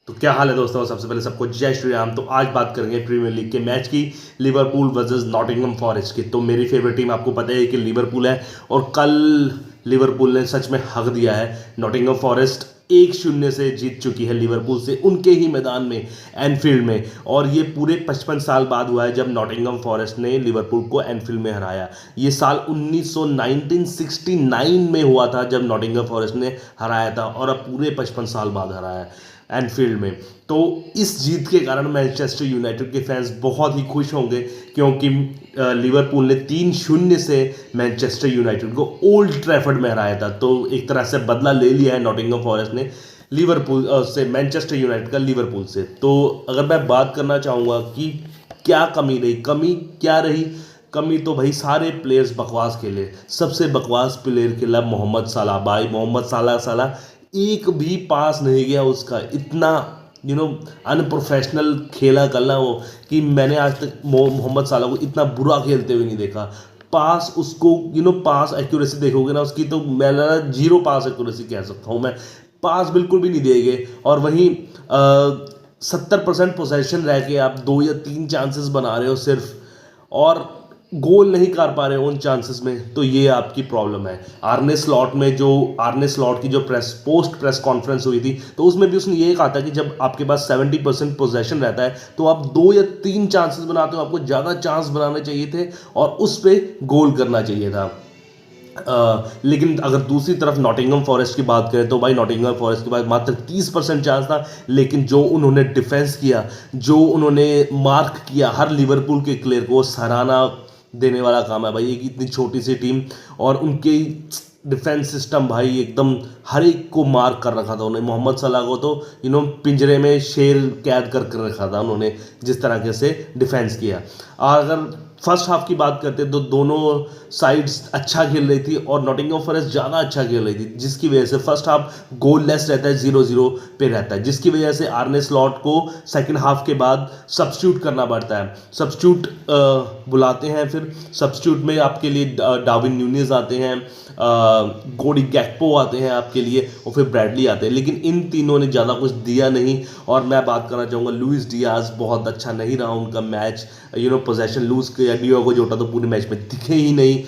तो क्या हाल है दोस्तों। सबसे पहले सबको जय श्री राम। तो आज बात करेंगे प्रीमियर लीग के मैच की, लिवरपूल वर्सेस नॉटिंघम फॉरेस्ट की। तो मेरी फेवरेट टीम आपको पता है कि लिवरपूल है, और कल लिवरपूल ने सच में हक दिया है। नॉटिंघम फॉरेस्ट 1-0 से जीत चुकी है लिवरपूल से, उनके ही मैदान में, एनफील्ड में। और ये पूरे 55 साल बाद हुआ है जब नॉटिंघम फॉरेस्ट ने लिवरपूल को एनफील्ड में हराया। ये साल 1969 में हुआ था जब नॉटिंघम फॉरेस्ट ने हराया था, और अब पूरे 55 साल बाद हराया है एनफील्ड में। तो इस जीत के कारण मैनचेस्टर यूनाइटेड के फैंस बहुत ही खुश होंगे, क्योंकि लिवरपूल ने 3-0 से मैनचेस्टर यूनाइटेड को ओल्ड ट्रैफर्ड में हराया था। तो एक तरह से बदला ले लिया है नॉटिंघम फॉरेस्ट ने लिवरपूल से, मैनचेस्टर यूनाइटेड का लिवरपूल से। तो अगर मैं बात करना चाहूँगा कि क्या कमी रही, कमी क्या रही, कमी तो भाई सारे प्लेयर्स बकवास खेले। सबसे बकवास प्लेयर खेला मोहम्मद सलाह। भाई मोहम्मद सलाह एक भी पास नहीं गया उसका, इतना अनप्रोफेशनल खेला कल ना वो, कि मैंने आज तक मोहम्मद सलाह को इतना बुरा खेलते हुए नहीं देखा। पास उसको पास एक्यूरेसी देखोगे ना उसकी, तो मैं 0 पास एक्यूरेसी कह सकता हूँ मैं। पास बिल्कुल भी नहीं देंगे, और वहीं 70% पोजेशन रह के आप 2 या 3 चांसेस बना रहे हो सिर्फ, और गोल नहीं कर पा रहे हो उन चांसेस में। तो ये आपकी प्रॉब्लम है। आर्ने स्लॉट की जो पोस्ट प्रेस कॉन्फ्रेंस हुई थी, तो उसमें भी उसने ये कहा था कि जब आपके पास 70% पोजेशन रहता है तो आप 2 या 3 चांसेस बनाते हो, आपको ज़्यादा चांस बनाने चाहिए थे और उस पर गोल करना चाहिए था। लेकिन अगर दूसरी तरफ नॉटिंघम फॉरेस्ट की बात करें तो भाई नॉटिंघम फॉरेस्ट के पास मात्र 30% चांस था, लेकिन जो उन्होंने डिफेंस किया, जो उन्होंने मार्क किया हर लिवरपूल के प्लेयर को, सराहना देने वाला काम है भाई। एक इतनी छोटी सी टीम और उनके डिफेंस सिस्टम भाई एकदम हर एक को मार्क कर रखा था उन्होंने। मोहम्मद सलाह को तो पिंजरे में शेर कैद कर रखा था उन्होंने, जिस तरह से डिफेंस किया। और अगर फर्स्ट हाफ की बात करते तो दोनों साइड्स अच्छा खेल रही थी और नॉटिंघम फॉरेस्ट ज़्यादा अच्छा खेल रही थी, जिसकी वजह से फर्स्ट हाफ गोल लेस रहता है, 0-0 पे रहता है, जिसकी वजह से आर्ने स्लॉट को सेकंड हाफ के बाद सब्स्टिट्यूट करना पड़ता है। सब्स्टिट्यूट बुलाते हैं, फिर सब्स्टिट्यूट में आपके लिए डार्विन न्यूनेज आते हैं, कोडी गैक्पो आते हैं आपके लिए, और फिर ब्रैडली आते हैं। लेकिन इन तीनों ने ज़्यादा कुछ दिया नहीं। और मैं बात करना चाहूँगा लुइस डियाज, बहुत अच्छा नहीं रहा उनका मैच। पोजेशन लूज किया, डियोगो जोटा तो पूरे मैच में दिखे ही नहीं।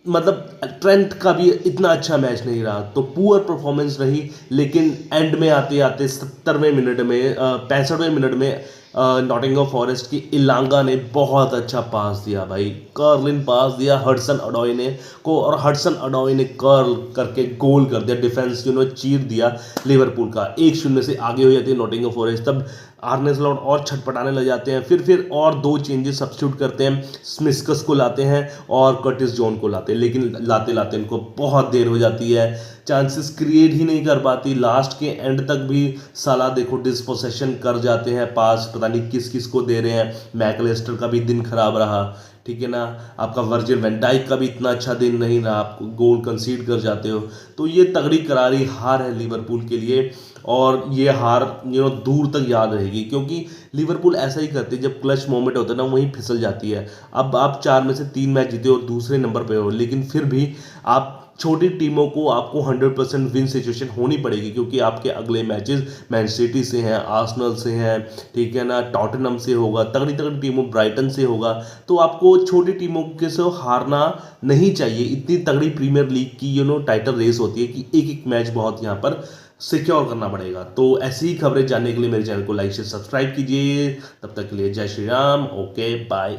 मतलब ट्रेंट का भी इतना अच्छा मैच नहीं रहा, तो पुअर परफॉर्मेंस रही। लेकिन एंड में आते आते 70वें मिनट में 65वें मिनट में नॉटिंघम फॉरेस्ट की इलांगा ने बहुत अच्छा पास दिया भाई, कर्लिन पास दिया हडसन अडॉय ने को, और हडसन अडॉय ने कर्ल करके गोल कर दिया। डिफेंस चीर दिया लिवरपूल का। 1-0 से आगे हो जाती है नॉटिंघम फॉरेस्ट। तब आर्ने स्लॉट और छटपटाने लग जाते हैं। फिर और 2 चेंजेस सब्स्टिट्यूट करते हैं, स्मिस्कस को लाते हैं और कर्टिस जॉन को लाते हैं। लेकिन लाते लाते इनको बहुत देर हो जाती है, चांसेस क्रिएट ही नहीं कर पाती। लास्ट के एंड तक भी साला देखो डिस्पोसेशन कर जाते हैं, पास पता नहीं किस किस को दे रहे हैं। मैकलेस्टर का भी दिन खराब रहा, ठीक है ना। आपका वर्जिल वैन डाइक का भी इतना अच्छा दिन नहीं रहा, आप गोल कंसीड कर जाते हो। तो ये तगड़ी करारी हार है लिवरपूल के लिए, और ये हार दूर तक याद रहेगी, क्योंकि लिवरपूल ऐसा ही करती है, जब क्लच मोमेंट होता है ना वहीं फिसल जाती है। अब आप 4 में से 3 मैच जीते और दूसरे नंबर पे हो, लेकिन फिर भी आप छोटी टीमों को आपको 100% विन सिचुएशन होनी पड़ेगी, क्योंकि आपके अगले मैचेस मैन सिटी से हैं, आर्सेनल से हैं, ठीक है ना, टॉटनहम से होगा, तगड़ी तगड़ी टीमों, ब्राइटन से होगा। तो आपको छोटी टीमों के से हारना नहीं चाहिए। इतनी तगड़ी प्रीमियर लीग की टाइटल रेस होती है कि एक एक मैच बहुत यहाँ पर सिक्योर करना पड़ेगा। तो ऐसी ही खबरें जानने के लिए मेरे चैनल को लाइक से सब्सक्राइब कीजिए। तब तक के लिए जय श्री राम, ओके बाय।